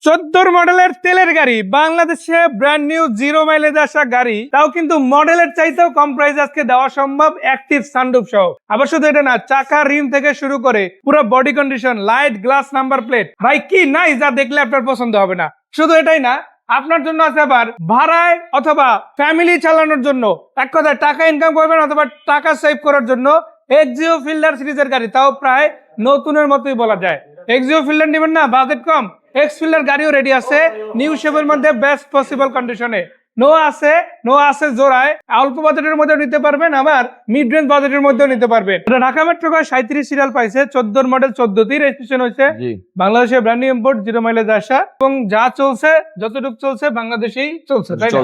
14 মডেলের তেলের গাড়ি, বাংলাদেশে ব্র্যান্ড নিউ 0 মাইলেজ আসা গাড়ি, তাও কিন্তু মডেলের চাইতেও কম প্রাইস আজকে দেওয়া সম্ভব অ্যাক্টিভ সানরুফ সহ। আবার শুধু এটা না, চাকা রিম থেকে শুরু করে পুরো body condition, light, glass, number plate, ভাই কি নাই যা দেখলে আপনার পছন্দ হবে না। শুধু এটাই না, আপনার জন্য আছে আবার ভাড়ায় অথবা ফ্যামিলি চালানোর জন্য, এক কথায় টাকা ইনকাম করবেন অথবা টাকা সেভ করার জন্য এক্সিও ফিল্ডার সিরিজের গাড়ি, তাও প্রায় নতুনের মতোই বলা যায়। এক্সিও ফিল্ডার নেবেন না, বাজেট কম, এক্স ফিল্ডার গাড়িও রেডি আছে নিউ শেপের মধ্যে বেস্ট পসিবল কন্ডিশনে। নো আছে জোড়ায়, অল্প বাজেটের মধ্যে নিতে পারবেন, আবার মিড রেঞ্জ বাজেটের মধ্যেও নিতে পারবেন। এটা ঢাকা মেট্রো 37 সিরিয়াল পাইছে, 14 মডেল, 14 রেজিস্ট্রেশন হয়েছে, বাংলাদেশে ব্র্যান্ড নিউ ইম্পোর্ট, 0 মাইলেজ আসা, এবং যা চলছে যতটুকু চলছে বাংলাদেশেই চলছে, তাই না?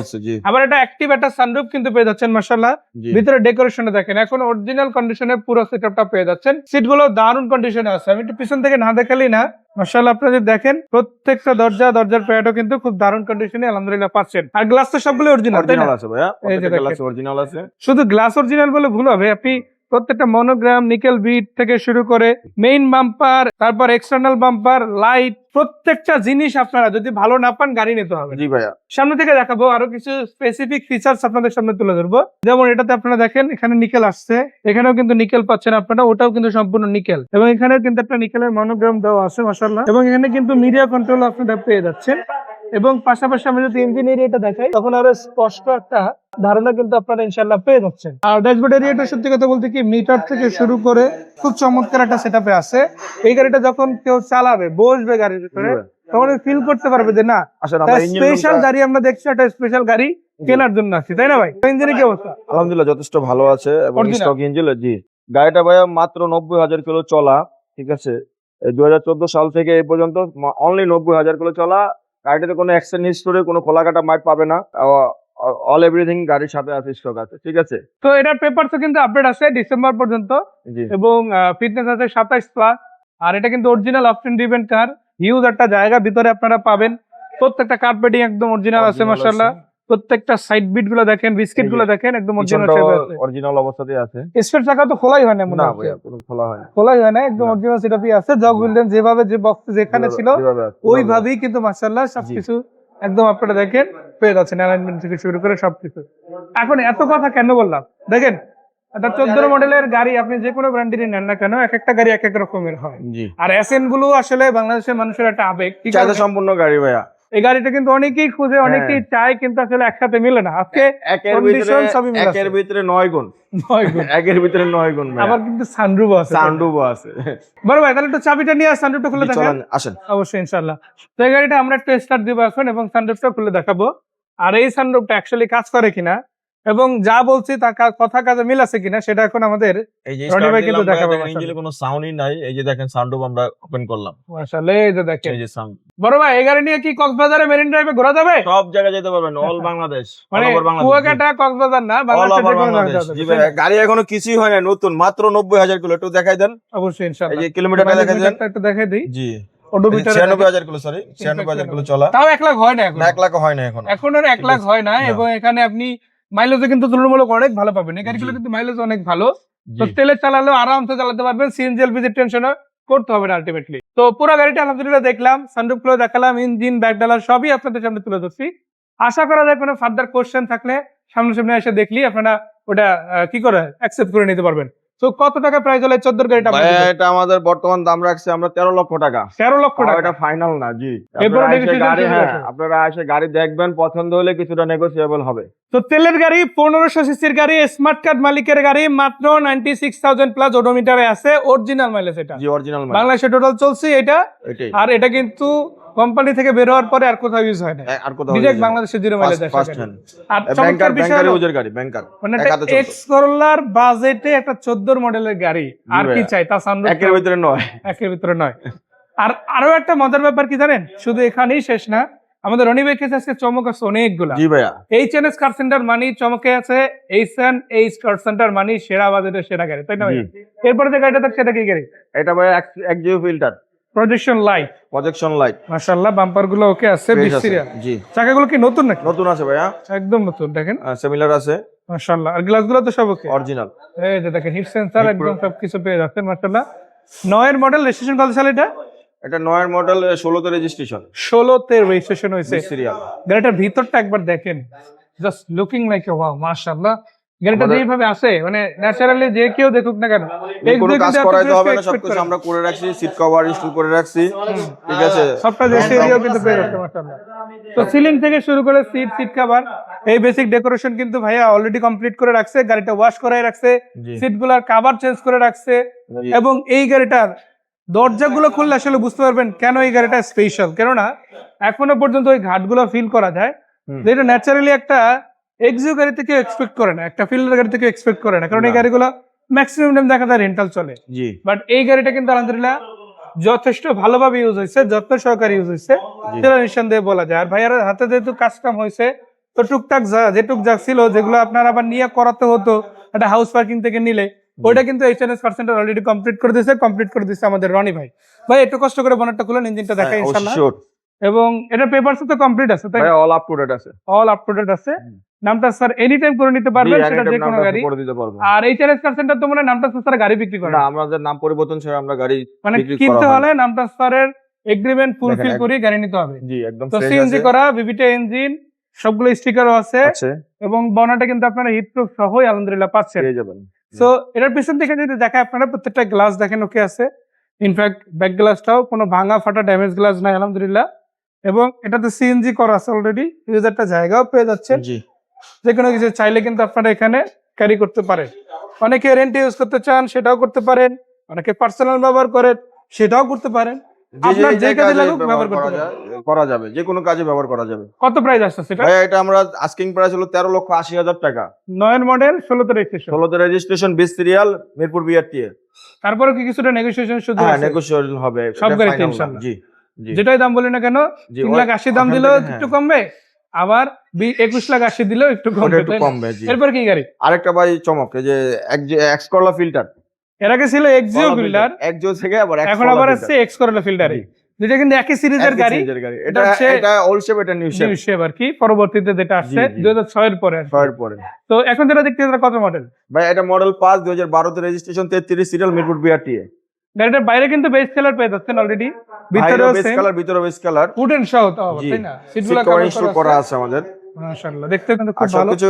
আবার এটা অ্যাক্টিভ একটা সানরুফ কিন্তু পেয়ে যাচ্ছেন মাশাআল্লাহ। ভিতরে ডেকোরেশনটা দেখেন, এখন অরিজিনাল কন্ডিশনে পুরো সেটআপটা পেয়ে যাচ্ছেন। সিটগুলো দারুণ কন্ডিশনে আছে, আমি একটু পিছন থেকে না দেখালেই না। মাশাআল্লাহ আপনারা যদি দেখেন প্রত্যেকটা দরজার প্যাডও কিন্তু খুব দারুণ কন্ডিশনে আলহামদুলিল্লাহ পাচ্ছেন। আর গ্লাস তো সবগুলো অরিজিনাল, তাই না? আছে ভাইয়া, প্রত্যেকটা গ্লাস অরিজিনাল আছে। শুধু গ্লাস অরিজিনাল বলে ভুল হবে, আপনি প্রত্যেকটা মনোগ্রাম, নিকেল বিট থেকে শুরু করে মেইন বাম্পার, তারপর এক্সটার্নাল বাম্পার, লাইট, প্রত্যেকটা জিনিস আপনারা যদি ভালো না পান গাড়ি নিতে হবে। জি ভাইয়া, সামনে থেকে দেখাবো আরো কিছু স্পেসিফিক ফিচার্স আপনাদের সামনে তুলে ধরবো। যেমন এটাতে আপনারা দেখেন এখানে নিকেল আসছে, এখানেও কিন্তু নিকেল পাচ্ছেন আপনারা, ওটাও কিন্তু সম্পূর্ণ নিকেল, এবং এখানেও কিন্তু একটা নিকেলের মনোগ্রাম দেওয়া আছে মাশাআল্লাহ, এবং এখানে কিন্তু মিডিয়া কন্ট্রোল আপনারা পেয়ে যাচ্ছেন। এবং পাশাপাশি আমি যদি ইঞ্জিন এরিয়াটা দেখাই তখন আরো স্পষ্ট একটা ধারণা কিন্তু আপনারা ইনশাআল্লাহ পেয়ে যাচ্ছেন। আর ড্যাশবোর্ড এরিয়াটা সত্যি কথা বলতে কি, মিটার থেকে শুরু করে খুব চমৎকার একটা সেটআপে আছে। এই গাড়িটা যখন কেউ চালাবে, বসবে গাড়ির ভিতরে, তখন ফিল করতে পারবে যে না স্পেশাল গাড়ি আমরা দেখছি, একটা স্পেশাল গাড়ি কেনার জন্য আসছি, তাই না ভাই? ইঞ্জিনের কি অবস্থা? আলহামদুলিল্লাহ যথেষ্ট ভালো আছে, এবং স্টক ইঞ্জিন। জি, গাড়িটা ভাইয়া মাত্র 90,000 কিলো চলা, ঠিক আছে। 2014 সাল থেকে এই পর্যন্ত অনলি 90,000 কিলো চলা। গাড়িটাতে কোনো অ্যাক্সিডেন্ট হিস্টোরি, কোনো খোলাকাটা মাইট পাবে না, অল এভরিথিং গাড়ির সাথে আছে, স্টক আছে, ঠিক আছে। তো এটার পেপারসও কিন্তু আপডেট আছে ডিসেম্বর পর্যন্ত, এবং ফিটনেস আছে 27+। আর এটা কিন্তু অরিজিনাল অপশন ড্রিভেন কার, হিউজ একটা জায়গা ভিতরে আপনারা পাবেন। প্রত্যেকটা কার্পেটিং একদম অরিজিনাল আছে মাশাআল্লাহ। প্রত্যেকটা সাইড বিট গুলো দেখেন, বিস্কিট গুলো দেখেন, একদম অরিজিনাল অবস্থাতেই আছে। স্পেয়ার চাকা তো খোলাই হয় না মনে হয়, কোনো খোলা হয় না, খোলাই হয় না, একদম অরিজিনাল সেটআপই আছে। জগ উইলডেন যেভাবে যে বক্স যেখানে ছিল ওইভাবেই কিন্তু মাশাআল্লাহ সবকিছু একদম আপনারা দেখেন পেয়ে যাচ্ছেন, অ্যালাইনমেন্ট থেকে শুরু করে সবকিছু। এখন এত কথা কেন বললাম দেখেন, এটা 14 মডেলের গাড়ি, আপনি যে কোনো ব্র্যান্ডেরই নেন না কেন, এক একটা গাড়ি এক এক রকমের হয়। আর এসএন গুলো আসলে বাংলাদেশের মানুষের একটা আবেগ, চাহিদা সম্পূর্ণ গাড়ি ভাইয়া। এই গাড়িটা কিন্তু অনেকেই খুঁজে, অনেকেই চায়, কিন্তু আসলে একসাথে মিলে না। আজকে একের ভিতরে 9 গুণ, একের ভিতরে 9 গুণ। আবার কিন্তু সানরুফ আছে, বড় ভাই তাহলে একটু চাবিটা নিয়ে সানরুফটা খুলে দেখান। আসেন, অবশ্যই ইনশাআল্লাহ। তো এই গাড়িটা আমরা একটু স্টার্ট দিব এখন, এবং সানরুফটা খুলে দেখাবো, আর এই সানরুফটা অ্যাকচুয়ালি কাজ করে কিনা এবং যা বলছি তার কথা কাজে মিল আছে কিনা সেটা এখন আমাদের রনি ভাই কিন্তু দেখাবে। ইঞ্জিনে কোনো সাউন্ডই নাই, এই যে দেখেন সানরুফ আমরা ওপেন করলাম মাশাআল্লাহ, এই যে দেখেন, এই যে সাউন্ড। বড় ভাই এই গাড়ি নিয়ে কি কক্সবাজারে মেরিন ড্রাইভে ঘোরা যাবে? সব জায়গায় যেতে পারবেন, অল বাংলাদেশ, মানে কুয়াকাটা কক্সবাজার না, বাংলাদেশের যে কোনো জায়গায় জি ভাই। গাড়ি এখনো কিছুই হয় না, নতুন, মাত্র 90,000 কিলো। একটু দেখাই দেন। অবশ্যই ইনশাআল্লাহ, এই যে কিলোমিটারটা দেখাই দেন, একটু দেখাই দেই। জি, ওডোমিটার 96,000 কিলো, সরি 96,000 কিলো চলা, তাও 1 লাখ হয় না এখন, 1 লাখ হয় না এখন, এখন আর 1 লাখ হয় না। এবং এখানে আপনি মাইলেজে কিন্তু তুলনামূলক অনেক ভালো পাবেন, এই গাড়িগুলো কিন্তু মাইলেজ অনেক ভালো। তো তেলে চালালেও আরামসে চালাতে পারবেন, সিএনজি এলপিজি টেনশন করতে হবে না আলটিমেটলি। তো পুরো গাড়িটা আলহামদুলিল্লাহ দেখলাম, সানরুফ গুলো দেখালাম, ইঞ্জিন, ব্যাক ডালার সবই আপনাদের সামনে তুলে ধরছি। আশা করা যায় কোনো ফার্দার কোশ্চেন থাকলে সামনে এসে দেখলি আপনারা ওটা কি করে অ্যাকসেপ্ট করে নিতে পারবেন। তো কত টাকা প্রাইস হলো 14 গাড়িটা? এটা আমাদের বর্তমান দাম রাখছে আমরা 13 লক্ষ টাকা। 13 লক্ষ টাকা, এটা ফাইনাল না। জি, আপনারা এসে গাড়ি দেখবেন, পছন্দ হলে কিছুটা নেগোসিয়েবল হবে। তো তেলের গাড়ি, 1500 সিসির গাড়ি, স্মার্ট কার্ড মালিকের গাড়ি, মাত্র 96,000 প্লাস ওডোমিটারে আছে, অরিজিনাল মাইলেজ এটা। জি, অরিজিনাল মাইলেজ বাংলাদেশে টোটাল চলছে এটা। আর এটা কিন্তু কোম্পানি থেকে বের হওয়ার পরে আর কোথাও ইউজ হয় না, আর কোথাও ডিরেক্ট বাংলাদেশে 0 মাইলেজ আসে। আর ব্যাংকার ইউজার গাড়ি, ব্যাংকার মানে এক্স করোলার বাজেটে একটা 14 মডেলের গাড়ি, আর কি চাই? তা সানরুফ একের ভিতরে নয়। আর আরো একটা মজার ব্যাপার কি জানেন, শুধু এখানেই শেষ না, আমাদের রনি ভাই কাছে আজকে চমক আছে অনেকগুলা। জি ভাইয়া, এইচএনএস কার সেন্টার মানি চমকে আছে, এইচ কার সেন্টার মানি সেরা বাজেটের সেরা গাড়ি, তাই না ভাই? এরপরে যে গাড়িটা থাকছে সেটা কি গাড়ি? এটা ভাইয়া এক্সিও ফিল্টার, প্রজেকশন লাইট, মাশাআল্লাহ। বাম্পার গুলো ওকে আছে, 20 সিরিয়াল। জি, চাকাগুলো কি নতুন নাকি? নতুন আছে ভাইয়া, একদম নতুন, দেখেন সিমিলার আছে মাশাআল্লাহ। আর গ্লাস গুলো তো সব ওকে, অরিজিনাল। এই যে দেখেন হিট সেন্সর একদম সবকিছু পেয়ে যাচ্ছেন মাশাআল্লাহ। 9 এর মডেল, রেজিস্ট্রেশন কত সালে এটা? এটা 9 মডেল, 16তে রেজিস্ট্রেশন, 16তে রেজিস্ট্রেশন হয়েছে। সিরিয়াল। গাড়িটার ভিতরটা একবার দেখেন, just looking like a wow, মাশাআল্লাহ। গাড়িটা যেভাবে আছে মানে ন্যাচারালি যে কেউ দেখুক না কেন, কোনো কাজ করাইতে হবে না, expect সবকিছু করে। আমরা করে রাখছি, সিট কভার ইনস্টল করে রাখছি, ঠিক আছে। সবটা দেশে এরিয়াও কিন্তু পেয়ে যাচ্ছে মাশাআল্লাহ। তো সিলিং থেকে শুরু করে সিট কভার, এই বেসিক ডেকোরেশন কিন্তু ভাইয়া অলরেডি কমপ্লিট করে রাখছে। গাড়িটা ওয়াশ করাই রাখছে, জি। সিটগুলোর কভার চেঞ্জ করে রাখছে। জি। এবং এই গাড়িটার দরজাগুলো খুললে আসলে বুঝতে পারবেন কেন এই গাড়িটা স্পেশাল। কেননা এখনো পর্যন্ত ওই ঘাটগুলো ফিল করা যায়, যেটা ন্যাচারালি একটা এক্সিও গাড়ি থেকে এক্সপেক্ট করে না, একটা ফিল্ডার গাড়ি থেকে এক্সপেক্ট করে না, কারণ এই গাড়িগুলো ম্যাক্সিমাম টাইম দেখা যায় রেন্টাল চলে। জি। বাট এই গাড়িটা কিন্তু আলহামদুলিল্লাহ যথেষ্ট ভালোভাবে ইউজ হয়েছে, যত্ন সহকারে ইউজ হয়েছে, সেটা নিঃসন্দেহে বলা যায়। আর ভাইয়ার হাতে যেহেতু কাজ কাম হয়েছে, তো টুকটাক যেটুক যা ছিল, যেগুলো আপনার আবার নিয়ে করাতে হতো একটা হাউস পার্কিং থেকে নিলে, ওইটা কিন্তু HNS% অলরেডি কমপ্লিট করে দিয়েছে আমাদের রনি ভাই। ভাই একটু কষ্ট করে বনেটটা খুলেন, ইঞ্জিনটা দেখাই ইনশাআল্লাহ। এবং এটা পেপারস তো কমপ্লিট আছে, তাই ভাই অল আপ টু ডেট আছে, অল আপ টু ডেট আছে। নামটা স্যার এনি টাইম করে নিতে পারবেন, সেটা যে কোনো গাড়ি করে দিতে পারবো। আর HNS% তো মনে হয় নামটা স্যার গাড়ি বিক্রি করে না, আমাদের নাম পরিবর্তন ছাড়া আমরা গাড়ি মানে বিক্রি কিনতে করা হয় হলে নামটা স্যারের এগ্রিমেন্ট ফুলফিল দেখেন, করে গাড়ি নিতে হবে। জি, একদম তো ফ্রেশ সিএনজি আছে। করা ভিভিটা ইঞ্জিন, সবগুলো স্টিকারও আছে আছে, এবং বনাটা কিন্তু আপনারা হিটপ্রুফ সহই আলহামদুলিল্লাহ পাচ্ছেন। পেয়ে যাবেন। সো এটার পিছন থেকে যদি দেখায় আপনারা, প্রত্যেকটা গ্লাস দেখেন ওকে আছে। ইনফ্যাক্ট ব্যাক গ্লাসটাও কোনো ভাঙা ফাটা ড্যামেজ গ্লাস নাই আলহামদুলিল্লাহ। এবং এটাতে সিএনজি করা আছে অলরেডি, ইউজারটা জায়গাও পেয়ে যাচ্ছেন। জি। যে কোনো কিছু চাইলে কিন্তু আপনারা এখানে ক্যারি করতে পারেন। অনেকে রেন্ট ইউজ করতে চান, সেটাও করতে পারেন। অনেকে পার্সোনাল ব্যবহার করেন, সেটাও করতে পারেন। আপনার যে কাজে লাগুক ব্যবহার করতে পারেন, করা যাবে, যে কোনো কাজে ব্যবহার করা যাবে। কত প্রাইস আসছে সেটা? ভাই এটা আমরা আস্কিং প্রাইস হলো 13,80,000 টাকা। 9 মডেল, 16তে রেজিস্ট্রেশন, 16তে রেজিস্ট্রেশন, 20 সিরিয়াল, মিরপুর বিআরটিএ। তারপরে কি কিছুটা নেগোসিয়েশন সুযোগ হ্যাঁ, আছে? নেগোশিয়েবল হবে সব এটা গাড়িতে final না। ইনশাআল্লাহ। জি, জি। যেটাই দাম বলি না কেন, জি, 3,80,000 দাম ওখান দিলেও থেকে, একটু কমবে, আবার 21,80,000 দিলেও একটু ওটা কমবে, একটু তাই না? কমবে, জি। এরপর কি গাড়ি? আরেকটা ভাই চমক, এই যে এক্স করলা ফিল্টার। এর আগে ছিল এক্সিও ফিল্টার, একজো থেকে আবার এখন আবার আসছে এক্স করলা ফিল্টারে, যেটা কিন্তু একই সিরিজের গাড়ি। এটা এটা ওল্ড শেপ, এটা নিউ শেপ। নিউ শেপ আর কি, পরবর্তীতে যেটা আসছে 2006 এর পরে আসছে। পরে তো এখন যেটা দেখতে এটা কত মডেল? ভাই এটা মডেল 5, 2012 তে রেজিস্ট্রেশন, 33 সিরিয়াল, মিরপুর বিআরটিএ। গাড়িটার বাইরে কিন্তু বেস কালার পেয়ে যাচ্ছেন অলরেডি, ভিতরেও বেস সেম কালার, ভিতরে বেস কালার, উডেন সহ তো আবার, জি। তাই না? সিট সিটগুলো কভার কভার ইনস্টল করা আছে আমাদের, মাশাআল্লাহ, দেখতে কিন্তু আর খুব ভালো, সবকিছু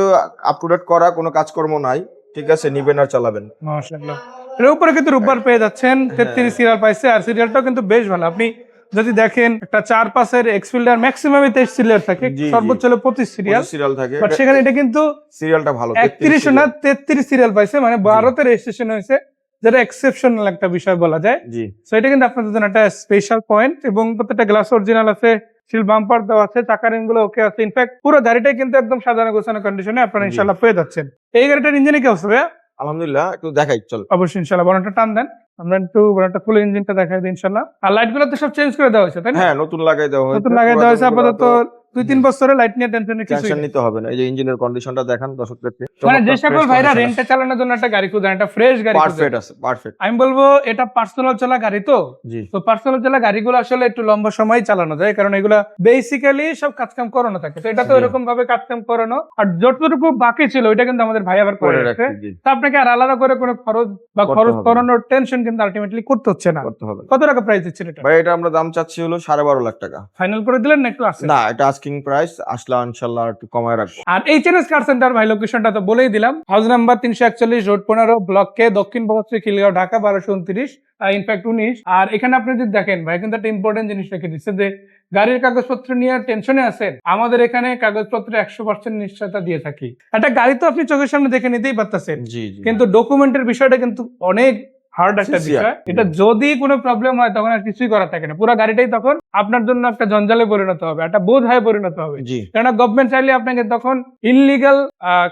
আপ টু ডেট করা, কোনো কাজকর্ম নাই, ঠিক আছে, নিবেন আর চালাবেন। মাশাআল্লাহ। এর উপরে কিন্তু রূপবার পেয়ে যাচ্ছেন, 33 সিরিয়াল পাইছে, আর সিরিয়ালটাও কিন্তু বেশ ভালো। আপনি যদি দেখেন একটা 4-5 এক্স ফিল্ডার ম্যাক্সিমামে 23 সিরিয়াল থাকে, জি, জি। সর্বোচ্চ হলো 25 সিরিয়াল সিরিয়াল থাকে, বাট সেখানে এটা কিন্তু সিরিয়ালটা ভালো, 31 না 33 সিরিয়াল পাইছে, মানে 12তে রেজিস্ট্রেশন হয়েছে, যেটা এক্সেপশনাল একটা বিষয় বলা যায়। জি। সো এটা কিন্তু আপনাদের জন্য একটা স্পেশাল পয়েন্ট। এবং প্রত্যেকটা গ্লাস অরিজিনাল আছে, সিল বাম্পার দেওয়া আছে, চাকা রিং গুলো ওকে আছে। ইনফ্যাক্ট পুরো গাড়িটাই কিন্তু একদম সাজানো গোছানো কন্ডিশনে আপনারা ইনশাআল্লাহ পেয়ে যাচ্ছেন। এই গাড়িটার ইঞ্জিনে কি অবস্থা ভাইয়া? আলহামদুলিল্লাহ, একটু দেখাই চল। অবশ্যই ইনশাআল্লাহ, বড়টা টান দেন, আমরা একটু বড়টা ফুল ইঞ্জিনটা দেখাই দিই ইনশাআল্লাহ। আর লাইট গুলো তো সব চেঞ্জ করে দেওয়া হয়েছে, তাই না? হ্যাঁ, নতুন লাগাই দেওয়া হয়েছে, নতুন লাগাই দেওয়া হয়েছে। আপাতত 2-3 বছরের লাইট নিয়ে টেনশনের কিছুই টেনশন নেই। নিতে হবে না। এই যে ইঞ্জিনের কন্ডিশনটা দেখান দর্শকদেরকে, মানে যে সকল ভাইরা রেন্টে চালানোর জন্য একটা গাড়ি খুঁজেন, একটা ফ্রেশ গাড়ি খুঁজেন, পারফেক্ট আছে, পারফেক্ট। আমি বলবো এটা পার্সোনাল চলা গাড়ি তো। জি। তো পার্সোনাল চলা গাড়িগুলো আসলে একটু লম্বা সময় চালানো যায়, কারণ এগুলা বেসিক্যালি সব কাজকাম করানো থাকে। তো এটা তো জি। এরকম ভাবে কাজকাম করানো, আর যতটুকু বাকি ছিল ওইটা কিন্তু আমাদের ভাই আবার করে রাখছে। জি, তো আপনাকে আর আলাদা করে কোনো খরচ বা করতে খরচ হবে না। করানোর টেনশন কিন্তু আলটিমেটলি করতে হচ্ছে না। করতে হবে। কত টাকা প্রাইস দিচ্ছেন এটা? ভাই এটা আমরা দাম চাচ্ছি হলো 12.5 লাখ টাকা। ফাইনাল করে দিলেন না একটু আছে? না, এটা আস্কিং প্রাইস, আসলে ইনশাআল্লাহ একটু কমায় রাখবো। আর HNS কার সেন্টার ভাই লোকেশনটা তো বলেই দিলাম, হাউস নাম্বার 341, রোড 15, ব্লক কে, দক্ষিণ পশ্চিম খিলগাঁও, ঢাকা 1229, ইনফ্যাক্ট 19। আর এখানে আপনি যদি দেখেন ভাই কিন্তু একটা ইম্পর্টেন্ট জিনিস রেখে দিচ্ছে, যে গাড়ির কাগজপত্র নিয়ে টেনশনে আছেন, আমাদের এখানে কাগজপত্রে 100% নিশ্চয়তা দিয়ে থাকি। একটা গাড়ি তো আপনি চোখের সামনে দেখে নিতেই পারতেছেন, জি, জি। কিন্তু ডকুমেন্টের বিষয়টা কিন্তু অনেক হার্ড একটা Sincere, বিষয়। এটা যদি কোনো প্রবলেম হয় তখন আর কিছুই করার থাকে না, পুরো গাড়িটাই তখন আপনার জন্য একটা জঞ্জালে পরিণত হবে, একটা বোঝ হয়ে পরিণত হবে। জি। কেননা গভর্নমেন্ট চাইলে আপনাকে তখন ইনলিগাল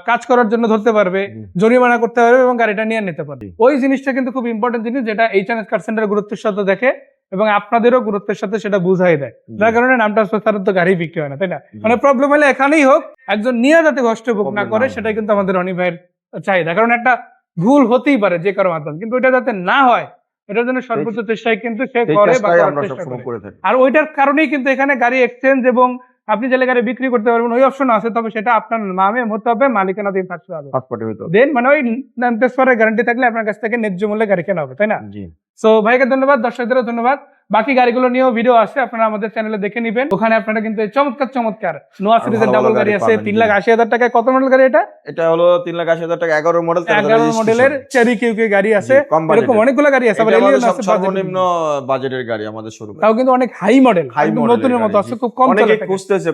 কাজ করার জন্য ধরতে পারবে, জরিমানা করতে পারবে এবং গাড়িটা নিয়ে নিতে পারবে। ওই জিনিসটা কিন্তু খুব ইম্পর্টেন্ট জিনিস, যেটা HNS কার সেন্টার গুরুত্বের সাথে দেখে এবং আপনাদেরও গুরুত্বের সাথে সেটা বুঝাই দেয়। যার কারণে নামটা স্যারের তো গাড়ি বিক্রি হয় না, তাই না? মানে প্রবলেম হলে এখানেই হোক, একজন নিয়ে যাতে কষ্ট ভোগ না করে, সেটাই কিন্তু আমাদের রনি ভাইয়ের চাহিদা। কারণ একটা ভুল হতেই পারে যে কারো মাধ্যমে, কিন্তু ওইটা যাতে না হয় এটার জন্য সর্বোচ্চ চেষ্টাই কিন্তু সে করে বা করার আমরা চেষ্টা সবসময় করে। করে থাকি। আর ওইটার কারণেই কিন্তু এখানে গাড়ি এক্সচেঞ্জ এবং আপনি যে গাড়ি বিক্রি করতে পারবেন ওই অপশন আছে, তবে সেটা আপনার নামে হতে হবে, মালিকানাধীন থাকতে হবে। পাসপোর্টের ভিতর দেন মানে ওই নামতেসরের গ্যারান্টি থাকলে আপনার কাছ থেকে ন্যায্য মূল্যে গাড়ি কেনা হবে, তাই না? জি। সো ভাইকে ধন্যবাদ, দর্শকদেরও ধন্যবাদ। বাকি গাড়িগুলো নিয়েও ভিডিও আছে, আপনারা আমাদের চ্যানেলে দেখে নেবেন। ওখানে আপনারা কিন্তু এই চমৎকার নোয়া সিরিজের ভালো ডাবল ভালো গাড়ি গাড়ি আছে পাবেন, 3,80,000 টাকায়। কত মডেল গাড়ি এটা? এটা হলো 3,80,000 টাকা, 11 মডেল, 11 মডেলের চেরি কিউকি গাড়ি আছে। কম এরকম বাজেটের। অনেকগুলো গাড়ি আছে, আবার এটা আমাদের এলিয়ন আছে সর্বনিম্ন বাজেটের গাড়ি আমাদের শোরুমে। তাও কিন্তু অনেক হাই মডেল, হাই মডেল নতুনের মতো আছে, খুব কম অনেকে চলে। খুঁজতেছে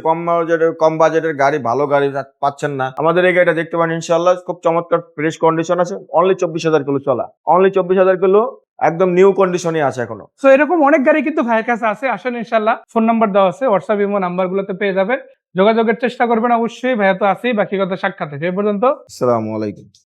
কম বাজেটের গাড়ি, ভালো গাড়ি পাচ্ছেন না, আমাদের এই গাড়িটা দেখতে পারেন ইনশাআল্লাহ। খুব চমৎকার ফ্রেশ কন্ডিশন আছে, অনলি 24,000 কিলো চলা, অনলি 24,000 কিলো, একদম নিউ কন্ডিশনে আছে এখনো। সো এরকম অনেক গাড়ি কিন্তু ভাইয়ের কাছে আছে, আসেন ইনশাল্লাহ। ফোন নাম্বার দেওয়া আছে, হোয়াটসঅ্যাপ ইমো নাম্বার গুলোতে পেয়ে যাবেন, যোগাযোগের চেষ্টা করবেন অবশ্যই। ভাইয়া তো আছেই, বাকি কথা সাক্ষাৎ। এই পর্যন্ত আসসালামু আলাইকুম।